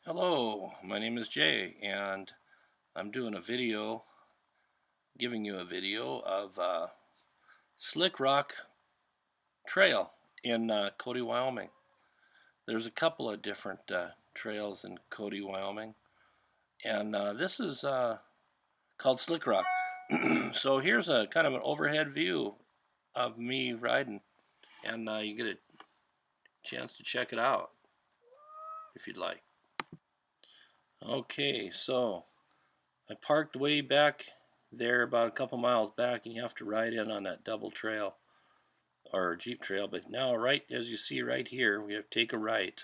Hello, my name is Jay, and I'm doing a video, giving you a video of Slick Rock Trail in Cody, Wyoming. There's a couple of different trails in Cody, Wyoming, and this is called Slick Rock. So here's a kind of an overhead view of me riding, and you get a chance to check it out if you'd like. Okay, so I parked way back there about a couple miles back, and you have to ride in on that double trail or Jeep trail. But now, right as you see right here, we have to take a right.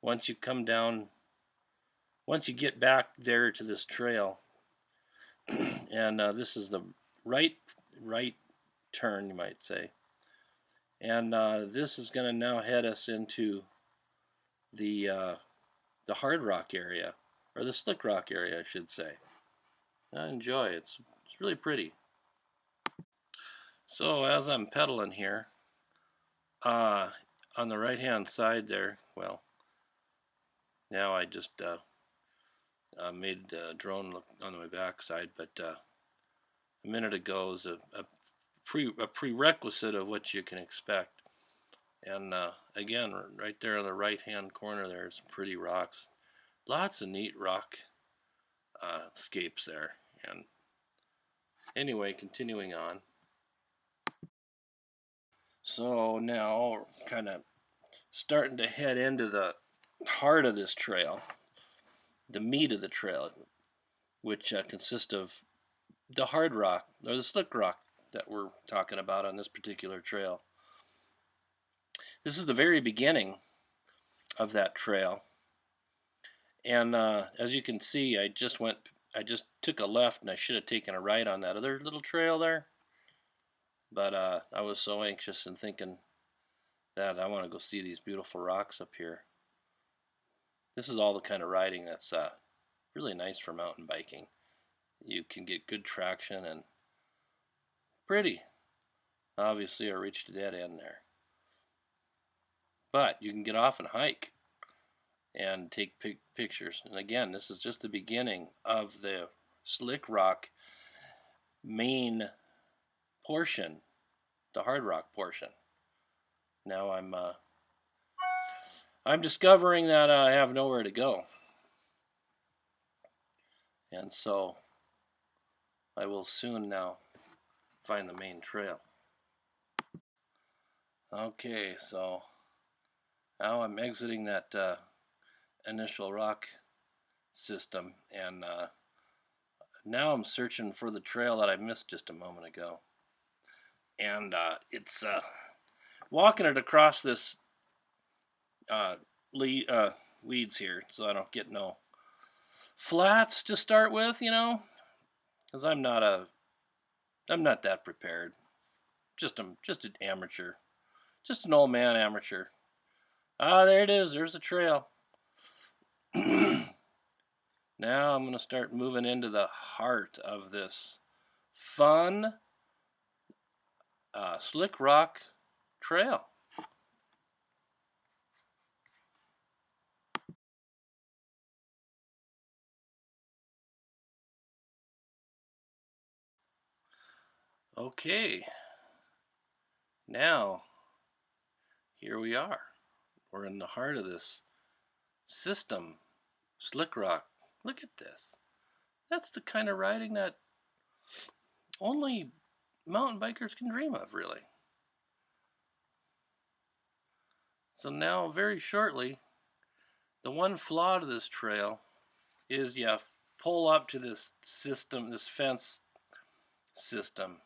Once you come down, once you get back there to this trail, and this is the right turn, you might say. And this is going to now head us into the hard rock area, or the slick rock area, I should say. I enjoy it. It's really pretty. So as I'm pedaling here, on the right hand side there, well, now I just made the drone look on my back side, but a minute ago was a prerequisite of what you can expect. And again, right there on the right hand corner, there's some pretty rocks, lots of neat rock scapes there. And anyway, continuing on. So now, kind of starting to head into the heart of this trail, the meat of the trail, which consists of the hard rock, or the slick rock that we're talking about on this particular trail. This is the very beginning of that trail. And as you can see, I just took a left, and I should have taken a right on that other little trail there. But I was so anxious and thinking that I want to go see these beautiful rocks up here. This is all the kind of riding that's really nice for mountain biking. You can get good traction and pretty. Obviously, I reached a dead end there. But you can get off and hike and take pictures. And again, this is just the beginning of the slick rock main portion, the hard rock portion. Now I'm discovering that I have nowhere to go. And so I will soon now find the main trail. Okay, so now I'm exiting that initial rock system, and now I'm searching for the trail that I missed just a moment ago. And it's walking it across this weeds here, so I don't get no flats to start with, because I'm not that prepared. Just an amateur, just an old man amateur. There it is. There's the trail. Now I'm going to start moving into the heart of this fun slick rock trail. Okay, now here we are. We're in the heart of this system, slick rock. Look at this. That's the kind of riding that only mountain bikers can dream of, really. So now, very shortly, the one flaw to this trail is you pull up to this system, this fence system.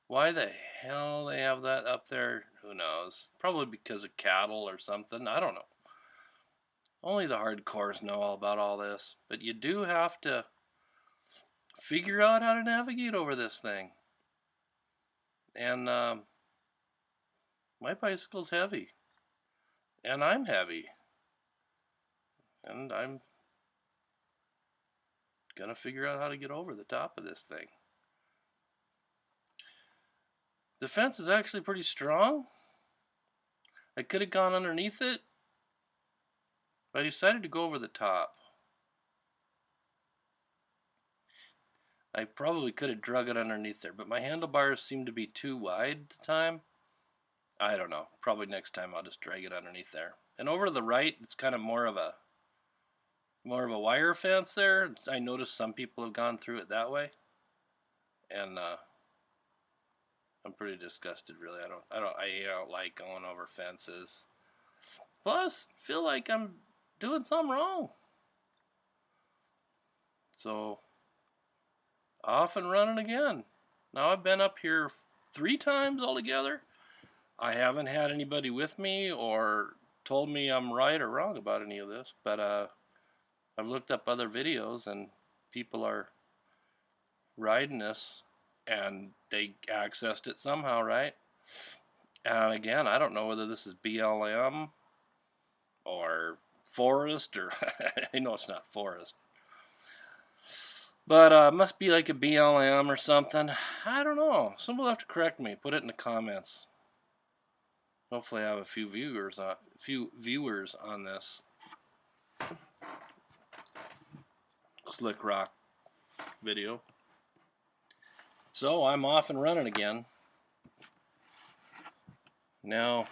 Why the hell they have that up there, who knows? Probably because of cattle or something, I don't know. Only the hardcores know all about all this, but you do have to figure out how to navigate over this thing. And my bicycle's heavy, and I'm heavy, and I'm gonna figure out how to get over the top of this thing. The fence is actually pretty strong. I could have gone underneath it, But I decided to go over the top. I probably could have drug it underneath there, but my handlebars seemed to be too wide at the time. I don't know. Probably next time I'll just drag it underneath there. And over to the right, it's kind of more of a wire fence there. I noticed some people have gone through it that way, and I'm pretty disgusted. Really, I don't like going over fences. Plus, feel like I'm doing something wrong. So, off and running again. Now I've been up here 3 times altogether. I haven't had anybody with me or told me I'm right or wrong about any of this, but I've looked up other videos and people are riding this and they accessed it somehow, right? And again, I don't know whether this is BLM or forest or I know it's not forest. But it must be like a BLM or something. I don't know. Somebody will have to correct me. Put it in the comments. Hopefully I have a few viewers on this slick rock video. So I'm off and running again. Now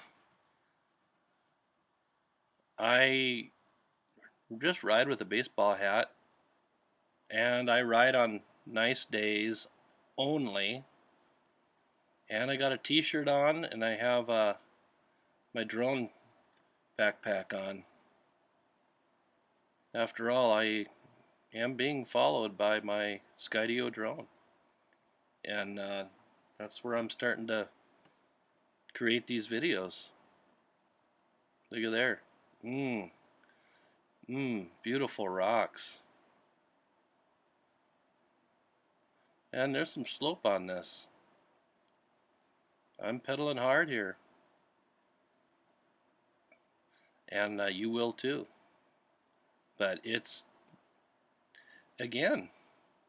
I just ride with a baseball hat, and I ride on nice days only. And I got a t-shirt on, and I have my drone backpack on. After all, I am being followed by my Skydio drone, and that's where I'm starting to create these videos. Look at there. Beautiful rocks. And there's some slope on this. I'm pedaling hard here. And you will too. But it's, again,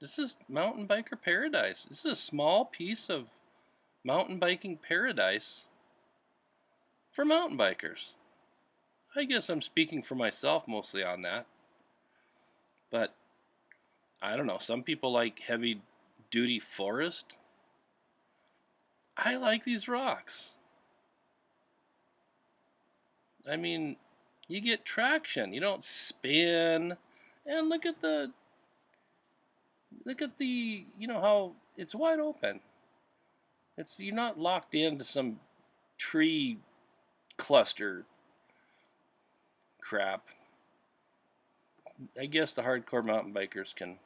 this is mountain biker paradise. This is a small piece of mountain biking paradise for mountain bikers. I guess I'm speaking for myself mostly on that. But I don't know, some people like heavy duty forest. I like these rocks. I mean, you get traction. You don't spin. And look at the, you know how it's wide open. You're not locked into some tree cluster crap. I guess the hardcore mountain bikers can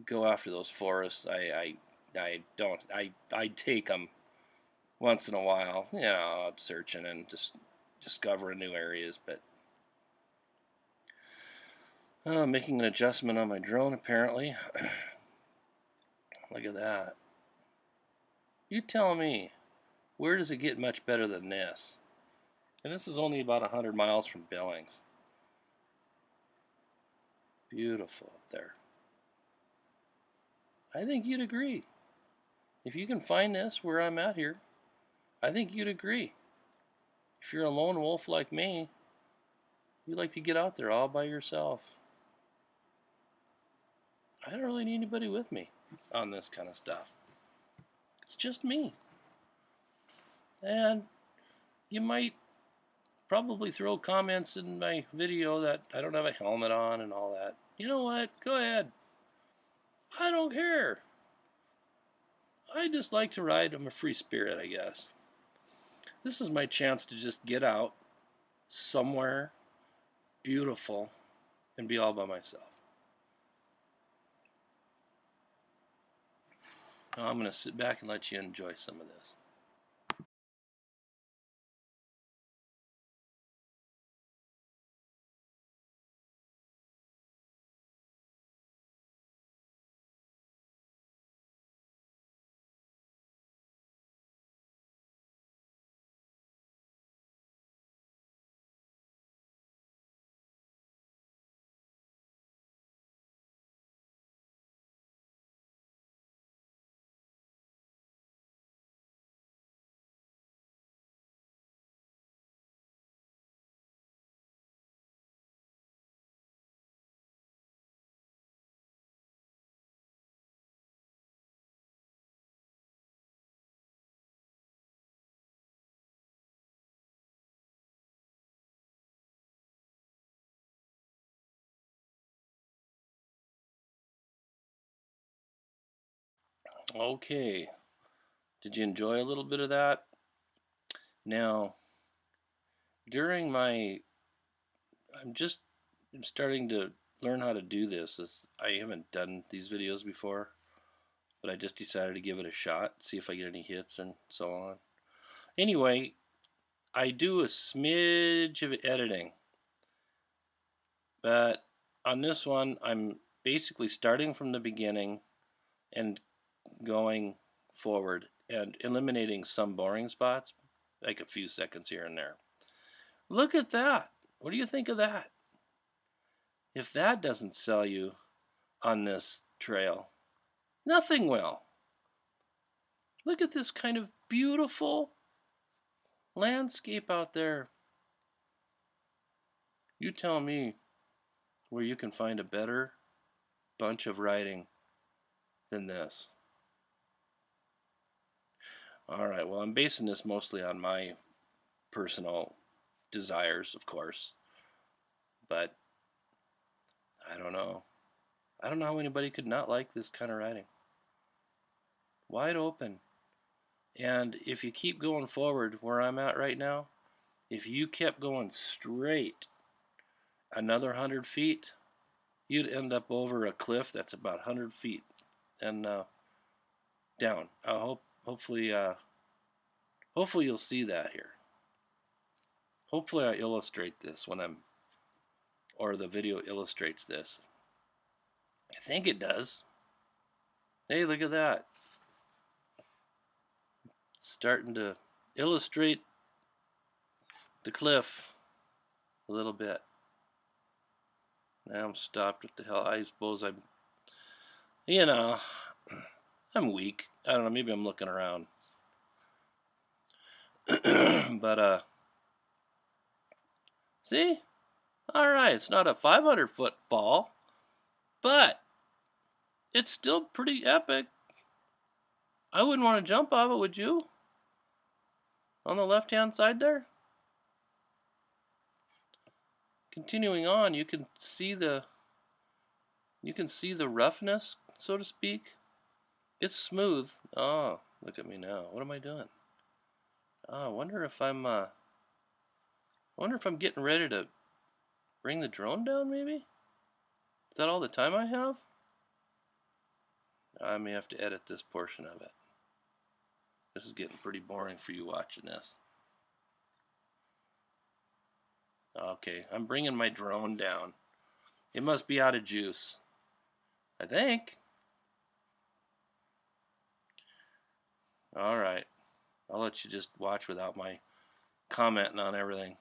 go after those forests. I don't. I take them once in a while, you know, out searching and just discovering new areas. But making an adjustment on my drone apparently. Look at that. You tell me, where does it get much better than this? And this is only about 100 miles from Billings. Beautiful up there. I think you'd agree. If you can find this where I'm at here, I think you'd agree. If you're a lone wolf like me, you like to get out there all by yourself. I don't really need anybody with me on this kind of stuff. It's just me. And you might probably throw comments in my video that I don't have a helmet on and all that. You know what? Go ahead. I don't care. I just like to ride. I'm a free spirit, I guess. This is my chance to just get out somewhere beautiful and be all by myself. Now I'm going to sit back and let you enjoy some of this. Okay, did you enjoy a little bit of that? Now, during my, I'm starting to learn how to do this. I haven't done these videos before, but I just decided to give it a shot, see if I get any hits and so on. Anyway, I do a smidge of editing, but on this one, I'm basically starting from the beginning and going forward and eliminating some boring spots, like a few seconds here and there. Look at that. What do you think of that? If that doesn't sell you on this trail, nothing will. Look at this kind of beautiful landscape out there. You tell me where you can find a better bunch of riding than this. Alright, well, I'm basing this mostly on my personal desires, of course. But I don't know. I don't know how anybody could not like this kind of riding. Wide open. And if you keep going forward where I'm at right now, if you kept going straight another 100 feet, you'd end up over a cliff that's about 100 feet and down. Hopefully you'll see that here. Hopefully I illustrate this or the video illustrates this. I think it does. Hey, look at that. Starting to illustrate the cliff a little bit. Now I'm stopped. What the hell? I suppose I'm weak. I don't know, maybe I'm looking around. But see? Alright, it's not a 500-foot fall, but it's still pretty epic. I wouldn't want to jump off it, would you? On the left-hand side there? Continuing on, you can see the roughness, so to speak. It's smooth. Oh, look at me now. What am I doing? Oh, I wonder if I'm getting ready to bring the drone down, maybe? Is that all the time I have? I may have to edit this portion of it. This is getting pretty boring for you watching this. Okay, I'm bringing my drone down. It must be out of juice, I think. Alright, I'll let you just watch without my commenting on everything.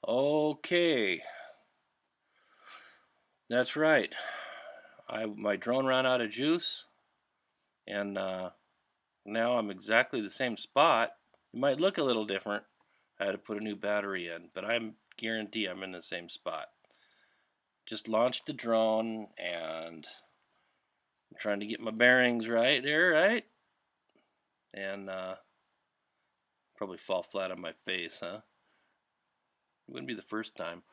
Okay, that's right. My drone ran out of juice, and now I'm exactly the same spot. It might look a little different. I had to put a new battery in, but I'm guarantee I'm in the same spot. Just launched the drone, and I'm trying to get my bearings right there, right? And probably fall flat on my face, huh? It wouldn't be the first time.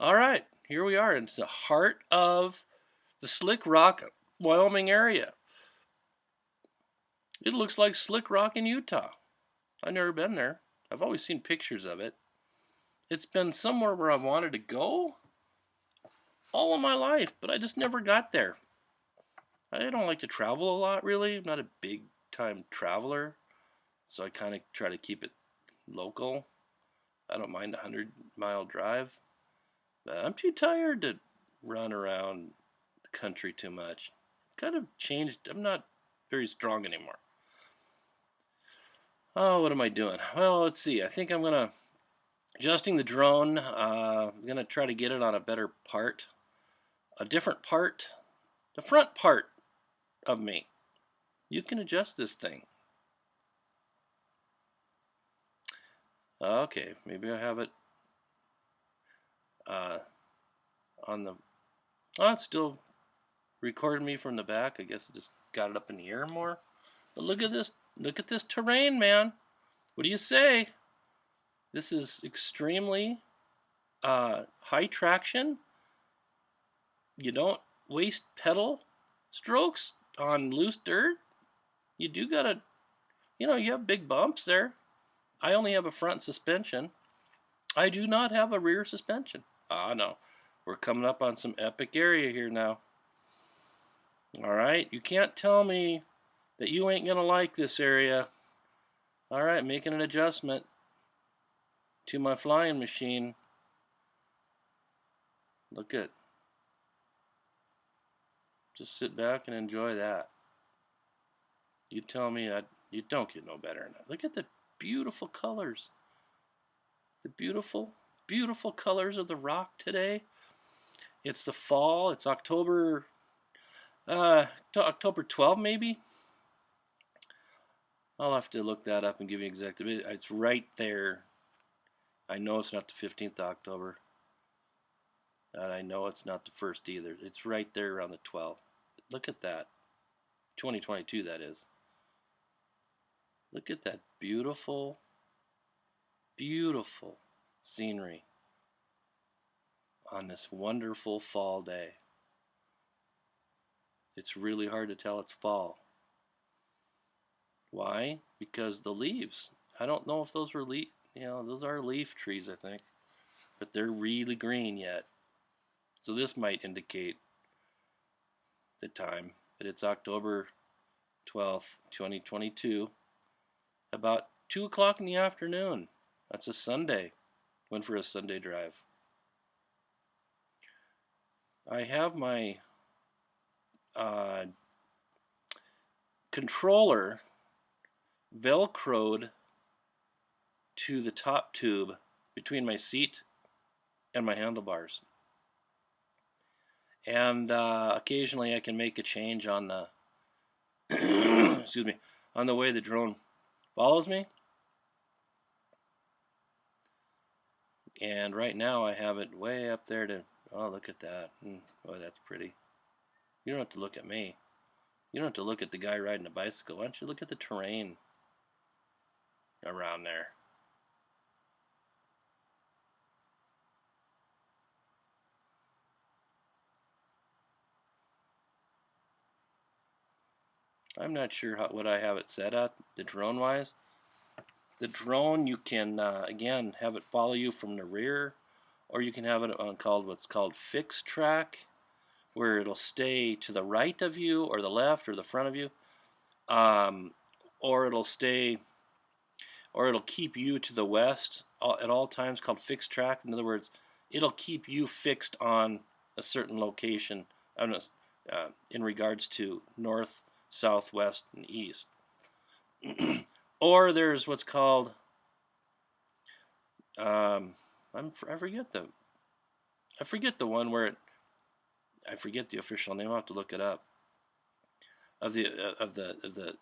All right, here we are. It's the heart of the Slick Rock, Wyoming area. It looks like Slick Rock in Utah. I've never been there. I've always seen pictures of it. It's been somewhere where I've wanted to go all of my life, but I just never got there. I don't like to travel a lot, really. I'm not a big time traveler, so I kind of try to keep it local. I don't mind a 100-mile drive, but I'm too tired to run around the country too much. Kind of changed. I'm not very strong anymore. Oh, what am I doing? Well, let's see. I think I'm going to adjusting the drone. I'm going to try to get it on a better part, a different part, the front part of me. You can adjust this thing. Okay, maybe I have it on the... Oh, it's still recording me from the back. I guess I just got it up in the air more. But look at this. Look at this terrain, man. What do you say? This is extremely high traction. You don't waste pedal strokes on loose dirt. You do gotta, you have big bumps there. I only have a front suspension. I do not have a rear suspension. Ah, no. We're coming up on some epic area here now. All right, you can't tell me that you ain't gonna like this area. All right, making an adjustment to my flying machine. Look at, just sit back and enjoy that. You tell me that you don't get no better than that. Look at the beautiful colors. The beautiful, beautiful colors of the rock today. It's the fall. It's October, October 12th maybe. I'll have to look that up and give you exact. It's right there. I know it's not the 15th of October. And I know it's not the 1st either. It's right there around the 12th. Look at that. 2022, that is. Look at that beautiful, beautiful scenery on this wonderful fall day. It's really hard to tell it's fall. Why? Because the leaves. I don't know if those were those are leaf trees, I think. But they're really green yet. So this might indicate the time that it's October 12th, 2022, about 2 o'clock in the afternoon. That's a Sunday. Went for a Sunday drive. I have my controller velcroed to the top tube between my seat and my handlebars. And occasionally I can make a change on the excuse me, on the way the drone follows me. And right now I have it way up there to, oh, look at that. Oh, that's pretty. You don't have to look at me. You don't have to look at the guy riding a bicycle. Why don't you look at the terrain around there? I'm not sure what I have it set at, the drone wise. The drone, you can, again, have it follow you from the rear, or you can have it on what's called fixed track, where it'll stay to the right of you, or the left, or the front of you, or it'll keep you to the west at all times, called fixed track. In other words, it'll keep you fixed on a certain location in regards to north, south, west, and east. Or there's what's called, I forget the one where I forget the official name. I'll have to look it up. Of the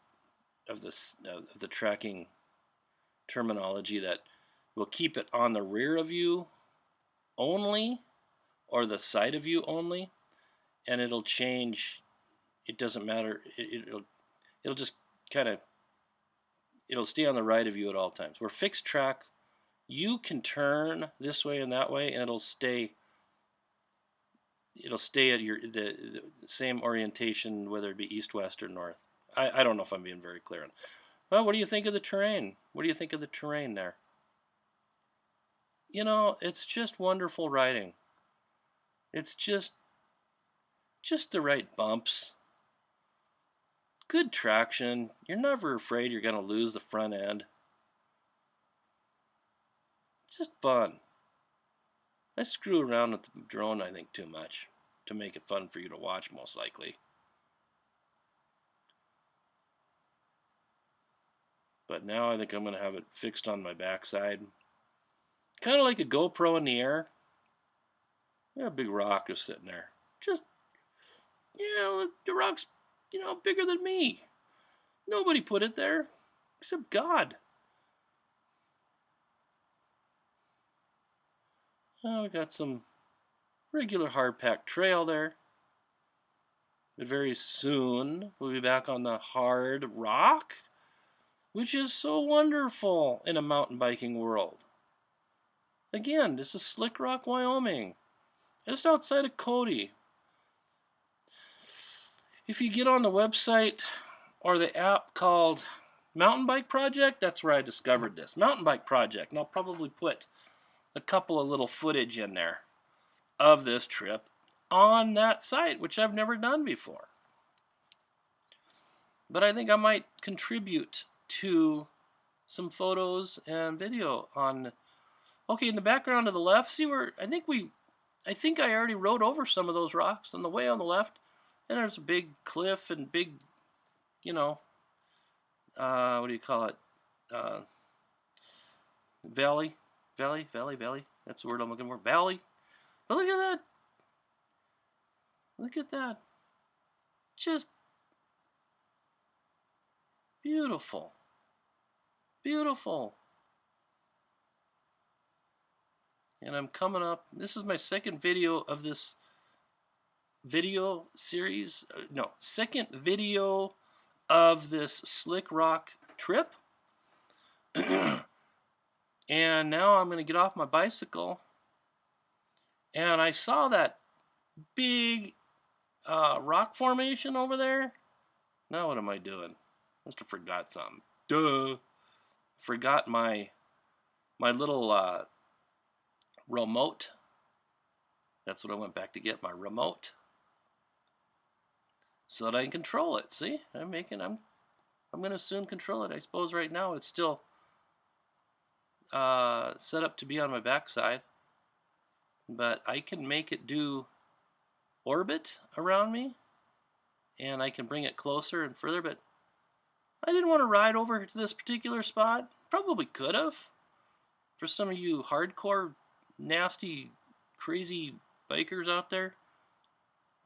tracking terminology that will keep it on the rear of you only, or the side of you only, and it'll change. It doesn't matter. It'll just kind of, it'll stay on the right of you at all times. Where fixed track, you can turn this way and that way, and it'll stay at the same orientation, whether it be east, west, or north. I don't know if I'm being very clear. Well, what do you think of the terrain? What do you think of the terrain there? It's just wonderful riding. It's just the right bumps. Good traction. You're never afraid you're going to lose the front end. It's just fun. I screw around with the drone, I think, too much to make it fun for you to watch, most likely. But now I think I'm going to have it fixed on my backside. Kind of like a GoPro in the air. Yeah, a big rock is sitting there. Just, the rock's, bigger than me. Nobody put it there except God. Oh, we got some regular hard-packed trail there. But very soon we'll be back on the hard rock, which is so wonderful in a mountain biking world. Again, this is Slick Rock, Wyoming, just outside of Cody. If you get on the website or the app called Mountain Bike Project, that's where I discovered this. Mountain Bike Project. And I'll probably put a couple of little footage in there of this trip on that site, which I've never done before. But I think I might contribute to some photos and video on. Okay, in the background to the left, see where I think I already rode over some of those rocks on the way on the left, and there's a big cliff and big, you know, what do you call it? Valley. That's the word I'm looking for. Valley. But look at that. Look at that. Just beautiful. Beautiful. And I'm coming up. This is my second video of this video series. No, second video of this Slick Rock trip. And now I'm going to get off my bicycle. And I saw that big rock formation over there. Now what am I doing? Must have forgot something. Duh. Forgot my little remote. That's what I went back to get, my remote, so that I can control it. See, I'm going to soon control it. I suppose right now it's still set up to be on my backside, but I can make it do orbit around me, and I can bring it closer and further. But I didn't want to ride over to this particular spot. Probably could have. For some of you hardcore, nasty, crazy bikers out there.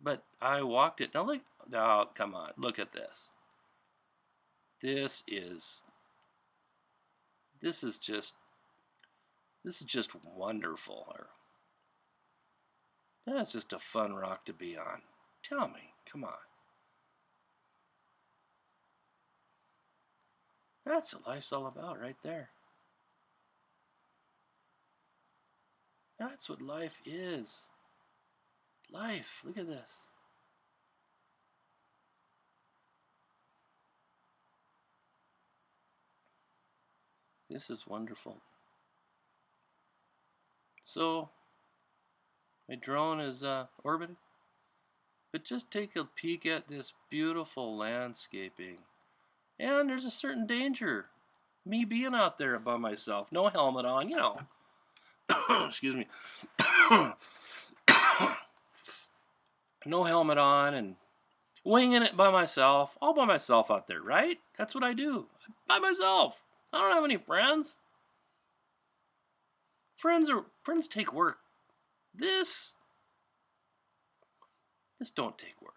But I walked it. Now look, oh, come on, look at this. This is just wonderful. That's just a fun rock to be on. Tell me, come on. That's what life's all about right there. That's what life is. Life, look at this. This is wonderful. So, my drone is orbiting. But just take a peek at this beautiful landscaping. And there's a certain danger. Me being out there by myself, no helmet on, you know. Excuse me. No helmet on and winging it by myself. All by myself out there, right? That's what I do. By myself. I don't have any friends. Friends take work. This don't take work.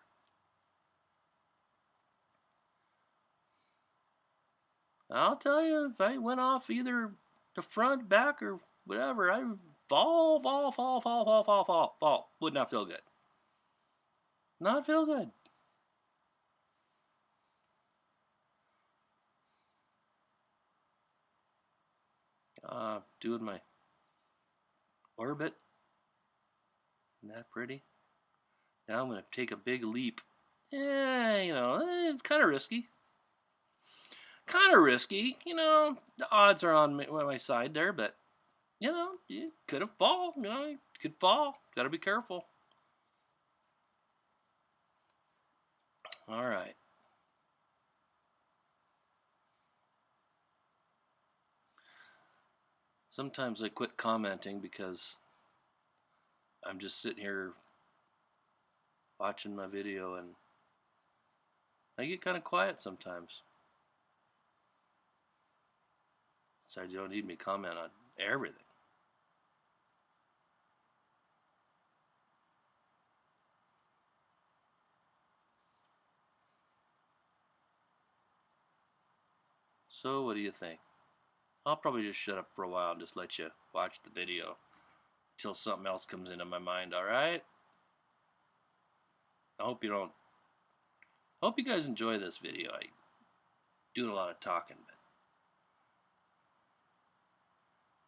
I'll tell you, if I went off either the front, back, or whatever, I fall. Would not feel good. Not feel good. Doing my orbit. Isn't that pretty? Now I'm going to take a big leap. Yeah, you know, it's kind of risky. You know, the odds are on my side there, but, you know, you could have fall. You know, you could fall. Got to be careful. All right. Sometimes I quit commenting because I'm just sitting here watching my video and I get kind of quiet sometimes. Besides, you don't need me to comment on everything. So what do you think? I'll probably just shut up for a while and just let you watch the video until something else comes into my mind, alright? I hope you guys enjoy this video. I'm doing a lot of talking,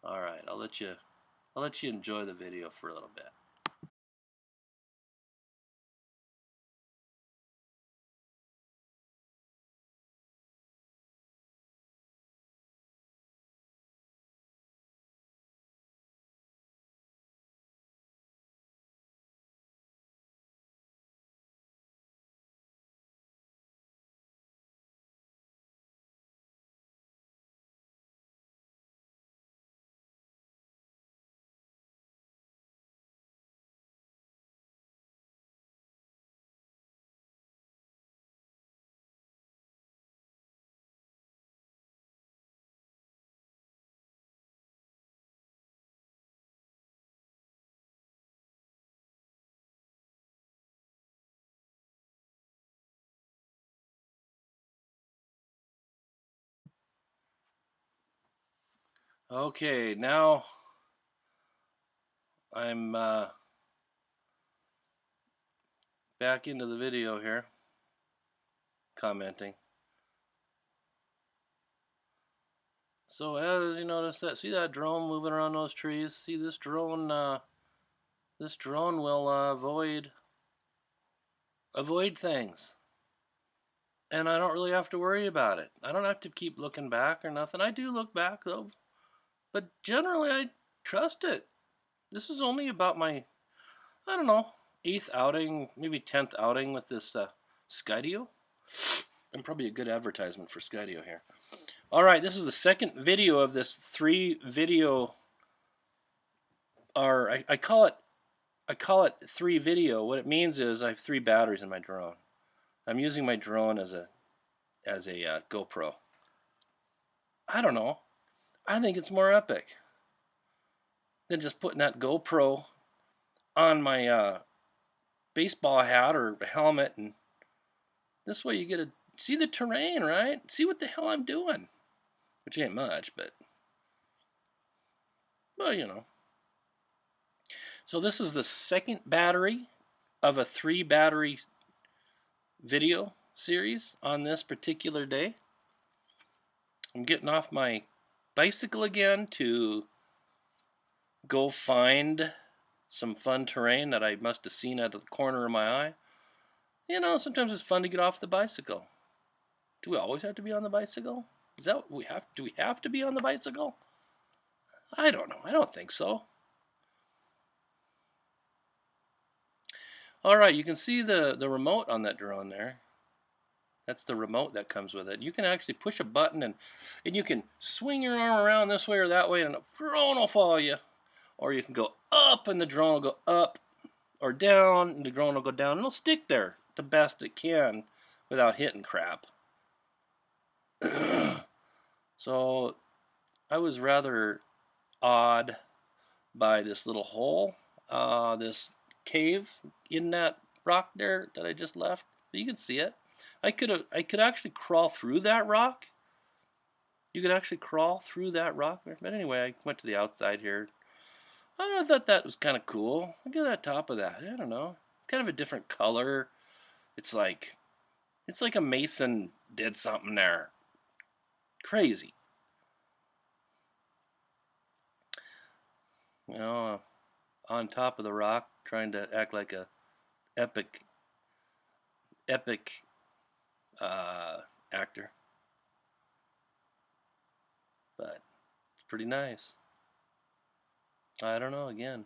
but alright, I'll let you I'll let you enjoy the video for a little bit. Okay, now I'm back into the video here, commenting. So as you notice that, see that drone moving around those trees? See this drone will avoid things. And I don't really have to worry about it. I don't have to keep looking back or nothing. I do look back though, but generally I trust it. This is only about my, I don't know, 8th outing, maybe 10th outing with this Skydio. I'm probably a good advertisement for Skydio here. All right, this is the second video of this 3-video, or I call it 3-video. What it means is I have 3 batteries in my drone. I'm using my drone as a GoPro. I don't know. I think it's more epic than just putting that GoPro on my baseball hat or helmet, and this way you get to see the terrain, right? See what the hell I'm doing, which ain't much, but well, you know. So this is the second battery of a 3-battery video series on this particular day. I'm getting off my bicycle again to go find some fun terrain that I must have seen out of the corner of my eye. You know, sometimes it's fun to get off the bicycle. Do we always have to be on the bicycle? Is that what we have? Do we have to be on the bicycle? I don't know. I don't think so. All right, you can see the remote on that drone there. That's the remote that comes with it. You can actually push a button and you can swing your arm around this way or that way and the drone will follow you. Or you can go up and the drone will go up, or down and the drone will go down, and it'll stick there the best it can without hitting crap. So I was rather awed by this little hole, this cave in that rock there that I just left. You can see it. I could actually crawl through that rock. You could actually crawl through that rock. But anyway, I went to the outside here. I thought that was kind of cool. Look at that top of that. I don't know. It's kind of a different color. It's like a mason did something there. Crazy. You know, on top of the rock, trying to act like a epic actor. But it's pretty nice. I don't know, again.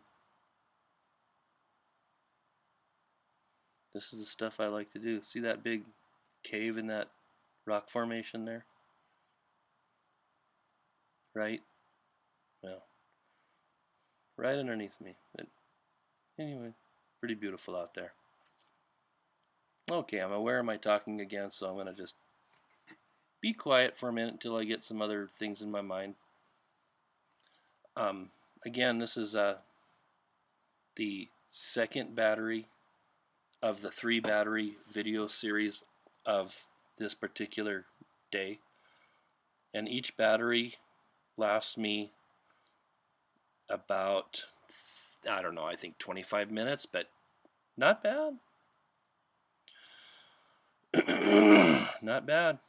This is the stuff I like to do. See that big cave in that rock formation there? Right? Well, right underneath me. But anyway, pretty beautiful out there. Okay, I'm aware of my talking again, so I'm going to just be quiet for a minute until I get some other things in my mind. Again, this is the second battery of the 3-battery video series of this particular day. And each battery lasts me about, I don't know, I think 25 minutes, but not bad. Not bad.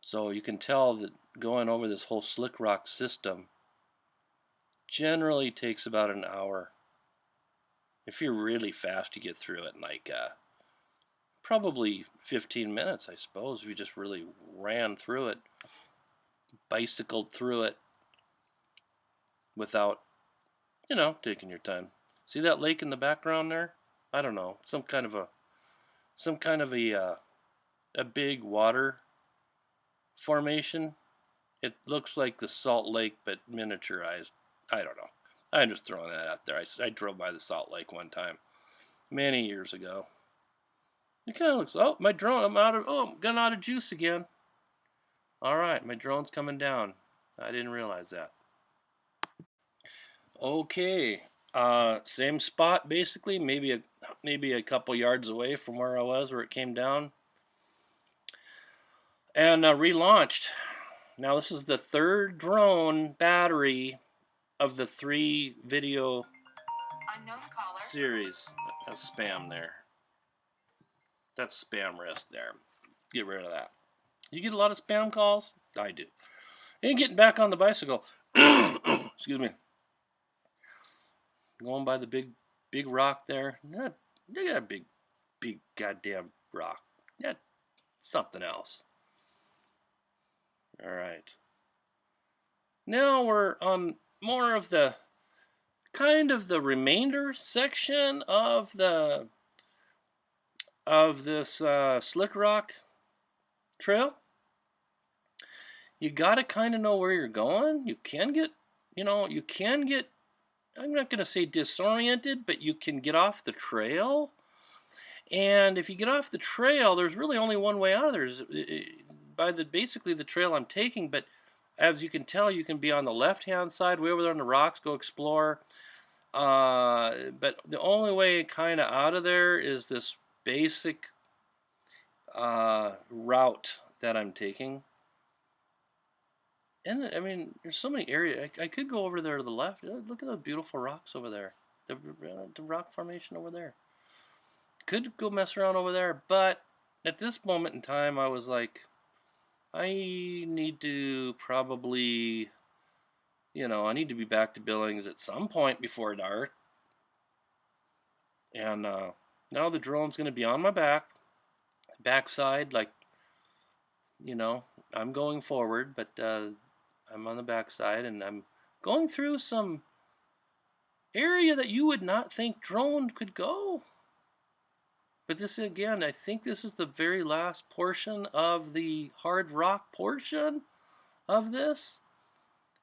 So you can tell that going over this whole slick rock system generally takes about an hour. If you're really fast, you get through it in like probably 15 minutes, I suppose, if you just really ran through it, bicycled through it without, taking your time. See that lake in the background there? I don't know, some kind of a big water formation. It looks like the Salt Lake, but miniaturized. I don't know. I'm just throwing that out there. I drove by the Salt Lake one time, many years ago. It kind of looks. Oh, my drone. I'm getting out of juice again. All right, my drone's coming down. I didn't realize that. Okay. Same spot basically. Maybe a couple yards away from where I was, where it came down, and relaunched. Now this is the third drone battery of the 3 video series. That's spam there. That's spam risk there. Get rid of that. You get a lot of spam calls? I do. And getting back on the bicycle. Excuse me. Going by the big rock there. Look at that big goddamn rock. That's something else. Alright. Now we're on more of the kind of the remainder section of this slick rock trail. You gotta kind of know where you're going. You can get, I'm not gonna say disoriented, but you can get off the trail. And if you get off the trail, there's really only one way out of there. Basically the trail I'm taking, but as you can tell, you can be on the left-hand side, way over there on the rocks, go explore. But the only way kind of out of there is this basic route that I'm taking. And I mean, there's so many areas. I could go over there to the left. Look at those beautiful rocks over there. The rock formation over there. Could go mess around over there, but at this moment in time, I was like, I need to probably, I need to be back to Billings at some point before dark. And now the drone's going to be on my backside, like, I'm going forward, but I'm on the backside, and I'm going through some area that you would not think drone could go. But this, again, I think this is the very last portion of the hard rock portion of this.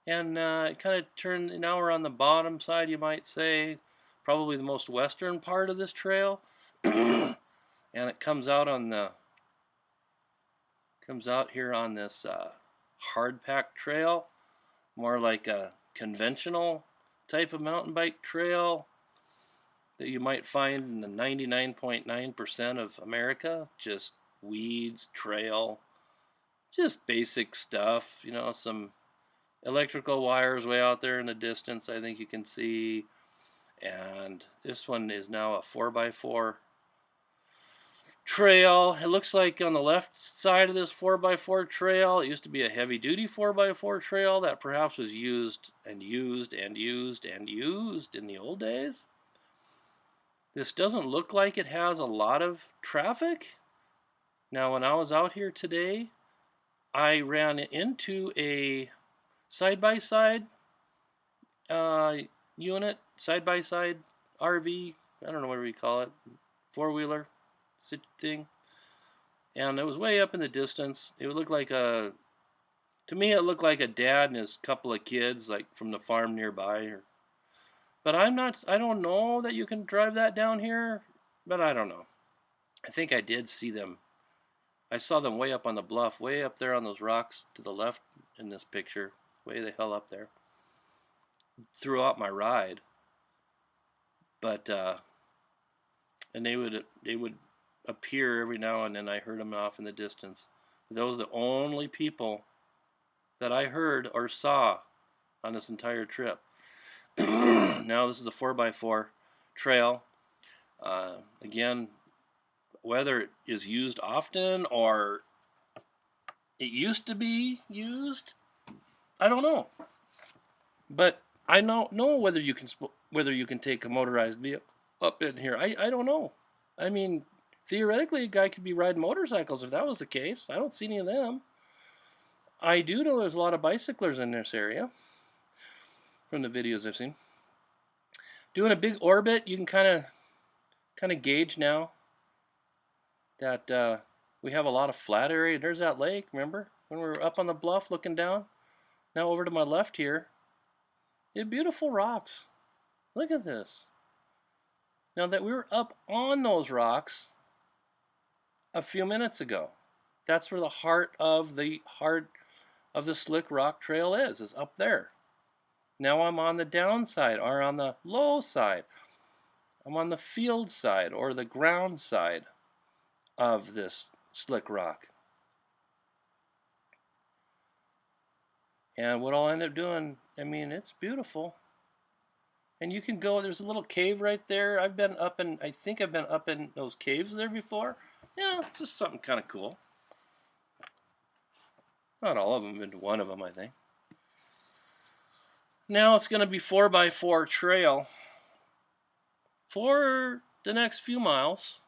And it kind of turned, now we're on the bottom side, you might say, probably the most western part of this trail. And it comes out here on this hard packed trail, more like a conventional type of mountain bike trail that you might find in the 99.9% of America. Just weeds, trail, just basic stuff, some electrical wires way out there in the distance, I think you can see. And this one is now a 4x4 trail. It looks like on the left side of this 4x4 trail, it used to be a heavy-duty 4x4 trail that perhaps was used and used and used and used in the old days. This doesn't look like it has a lot of traffic. Now, when I was out here today, I ran into a side-by-side unit, side-by-side RV, I don't know what we call it, four-wheeler thing, and it was way up in the distance. It would look like to me it looked like a dad and his couple of kids, like from the farm nearby. But I don't know that you can drive that down here, but I don't know. I think I did see them. I saw them way up on the bluff, way up there on those rocks to the left in this picture, way the hell up there, throughout my ride. But and they would appear every now and then. I heard them off in the distance. Those are the only people that I heard or saw on this entire trip. Now this is a 4x4 trail. Again, whether it is used often or it used to be used, I don't know. But I don't know whether you can take a motorized vehicle up in here. I don't know. I mean, theoretically, a guy could be riding motorcycles if that was the case. I don't see any of them. I do know there's a lot of bicyclers in this area from the videos I've seen. Doing a big orbit, you can kind of gauge now that we have a lot of flat area. There's that lake, remember? When we were up on the bluff looking down? Now over to my left here, you have beautiful rocks. Look at this. Now that we were up on those rocks a few minutes ago, that's where the heart of the Slick Rock Trail is up there. Now I'm on the downside, or on the low side. I'm on the field side, or the ground side of this slick rock. And what I'll end up doing, I mean, it's beautiful. And you can go, there's a little cave right there. I think I've been up in those caves there before. Yeah, it's just something kind of cool. Not all of them, been to one of them, I think. Now it's going to be 4x4 trail for the next few miles.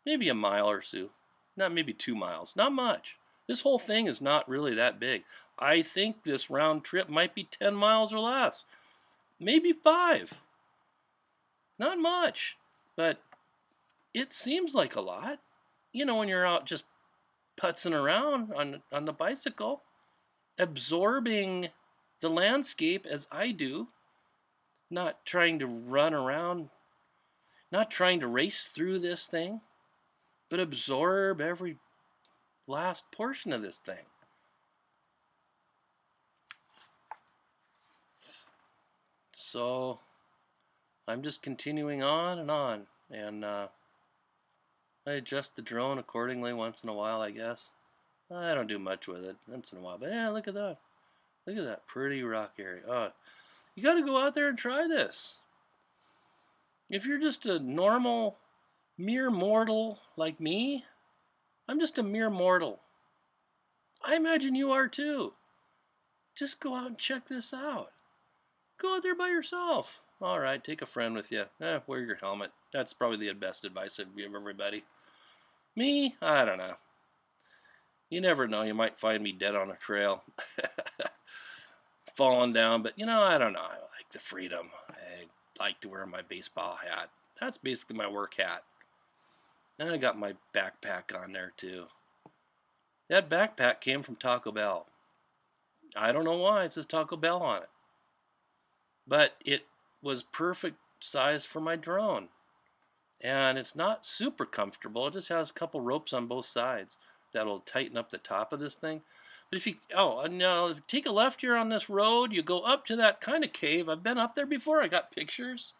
Maybe a mile or two. Not maybe 2 miles. Not much. This whole thing is not really that big. I think this round trip might be 10 miles or less. Maybe 5. Not much. But it seems like a lot. You know, when you're out just putzing around on the bicycle, absorbing the landscape as I do, not trying to run around, not trying to race through this thing, but absorb every last portion of this thing. So I'm just continuing on, and I adjust the drone accordingly once in a while, I guess. I don't do much with it once in a while, but yeah, look at that. Look at that pretty rock area. Oh, you got to go out there and try this. If you're just a normal, mere mortal like me, I'm just a mere mortal. I imagine you are too. Just go out and check this out. Go out there by yourself. All right, take a friend with you. Wear your helmet. That's probably the best advice I'd give everybody. Me, I don't know. You never know. You might find me dead on a trail. Falling down, but I don't know. I like the freedom. I like to wear my baseball hat. That's basically my work hat. And I got my backpack on there too. That backpack came from Taco Bell. I don't know why it says Taco Bell on it. But it was perfect size for my drone. And it's not super comfortable. It just has a couple ropes on both sides that'll tighten up the top of this thing. But if you take a left here on this road, you go up to that kind of cave. I've been up there before. I got pictures.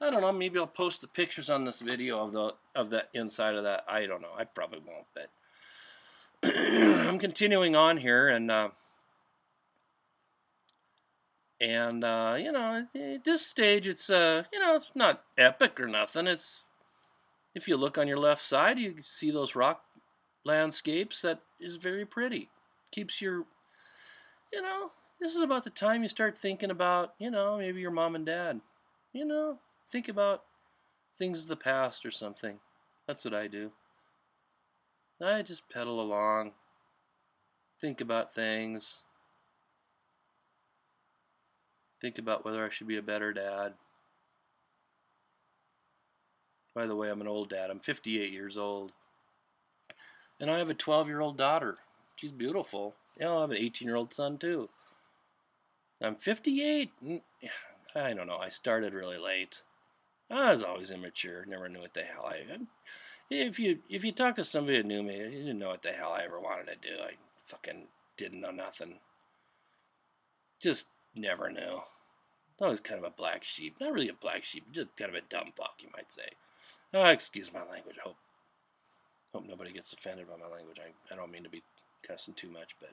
I don't know. Maybe I'll post the pictures on this video of the inside of that. I don't know. I probably won't, but I'm continuing on here, and at this stage, it's it's not epic or nothing. It's, if you look on your left side, you see those rock landscapes. That is very pretty. Keeps your, this is about the time you start thinking about, maybe your mom and dad. Think about things of the past or something. That's what I do. I just pedal along, think about things, think about whether I should be a better dad. By the way, I'm an old dad. I'm 58 years old. And I have a 12-year-old daughter. She's beautiful. I have an 18-year-old son too. I'm 58. I don't know. I started really late. I was always immature. Never knew what the hell if you talk to somebody who knew me, you didn't know what the hell I ever wanted to do. I fucking didn't know nothing. Just never knew. I was kind of a black sheep. Not really a black sheep, just kind of a dumb fuck, you might say. Excuse my language. Hope nobody gets offended by my language. I don't mean to be cussing too much, but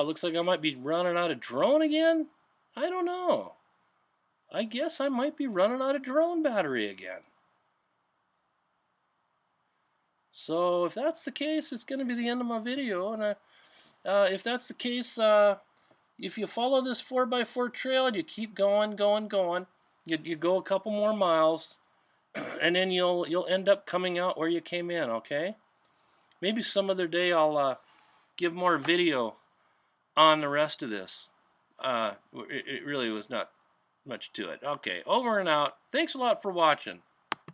looks like I might be running out of drone again. I don't know. I guess I might be running out of drone battery again. So if that's the case, it's going to be the end of my video. And if that's the case, if you follow this 4x4 trail and you keep going, you go a couple more miles, and then you'll end up coming out where you came in. Okay? Maybe some other day I'll give more video on the rest of this. It really was not much to it. Okay, over and out. Thanks a lot for watching.